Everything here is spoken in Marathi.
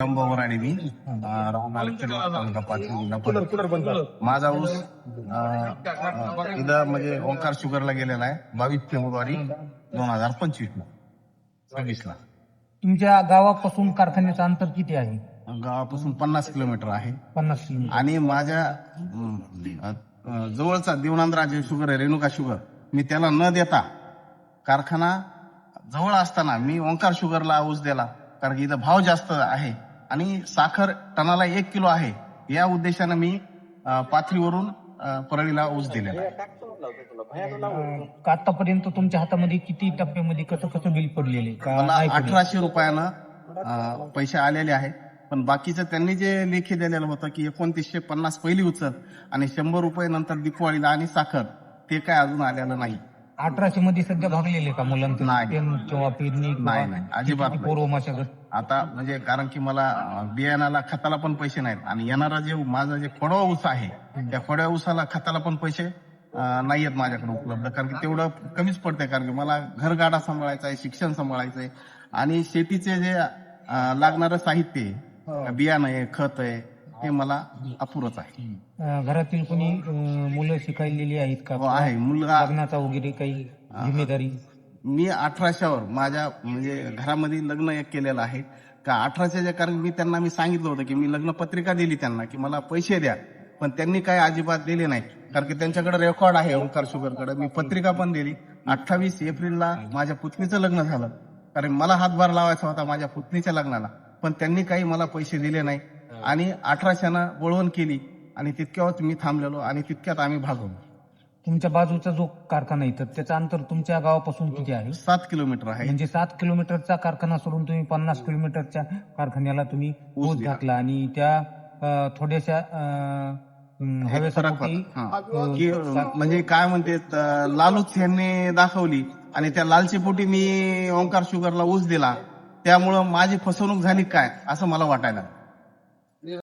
शंभर आणि मी राहणार तालुका पाथरी. माझा ऊस इथं म्हणजे ओंकार शुगरला गेलेला आहे 22 फेब्रुवारी 2025 ला 26 ला. तुमच्या गावापासून कारखान्याचं अंतर किती आहे? गावापासून 50 किलोमीटर आहे 50 किलोमीटर. आणि माझ्या जवळचा देवनांदराजे शुगर आहे, रेणुका शुगर, मी त्याला न देता कारखाना जवळ असताना मी ओंकार शुगरला ऊस दिला, कारण की इथं भाव जास्त आहे आणि साखर टनाला 1 किलो आहे. या उद्देशानं मी पाथरीवरून परळीला ऊस दिलेला आहे. आतापर्यंत तुमच्या हातामध्ये किती टप्प्यामध्ये कसं कसं बिल पडलेले? मला 1800 रुपयानं पैसे आलेले आहेत, पण बाकीचं त्यांनी जे लेखी दिलेलं होतं की 2950 पहिली उचल आणि 100 रुपये नंतर दिपवाळीला आणि साखर, ते काय अजून आलेलं नाही. 1800 मध्ये सध्या भागलेले का मुलांचं नाही. किंवा पेरणी नाही, अजिबात नाही. पूर्व मशागत? आता म्हणजे कारण की मला बियाणाला खताला पण पैसे नाहीत आणि येणारा जे माझा जे खोडवा ऊस आहे त्या खोडव्या ऊसाला खताला पण पैसे नाही आहेत माझ्याकडे उपलब्ध, कारण की तेवढं कमीच पडतंय, कारण की मला घरगाडा सांभाळायचा आहे, शिक्षण सांभाळायचं आहे आणि शेतीचे जे लागणारं साहित्य आहे, बियाणं आहे, खत आहे, हे मला अपुरच आहे. घरातील कोणी मुलं शिकायलेली आहेत का? आहे मुलगा, लग्नाचा वगैरे काही जिम्मेदारी? मी 1800वर माझ्या म्हणजे घरामध्ये लग्न एक केलेलं आहे का 1800च्या, कारण मी त्यांना सांगितलं होतं की मी लग्न पत्रिका दिली त्यांना की मला पैसे द्या, पण त्यांनी काय अजिबात दिले नाही, कारण की त्यांच्याकडे रेकॉर्ड आहे ओंकार शुगरकडे. मी पत्रिका पण दिली. 28 एप्रिलला माझ्या पुतणीचं लग्न झालं, कारण मला हातभार लावायचा होता माझ्या पुतणीच्या लग्नाला, पण त्यांनी काही मला पैसे दिले नाही आणि 1800नं वळवण केली आणि तितक्यावर मी थांबलेलो आणि तितक्यात आम्ही भागवलो. तुमच्या बाजूचा जो कारखाना आहे तर त्याचं अंतर तुमच्या गावापासून किती आहे? 7 किलोमीटर आहे. म्हणजे 7 किलोमीटरचा कारखाना सोडून तुम्ही 50 किलोमीटरच्या कारखान्याला तुम्ही ऊस घातला आणि त्या थोड्याशा हवेसाठी म्हणजे काय म्हणते लालूच यांनी दाखवली आणि त्या लालचीपोटी मी ओंकार शुगरला ऊस दिला, त्यामुळं माझी फसवणूक झाली काय असं मला वाटायला.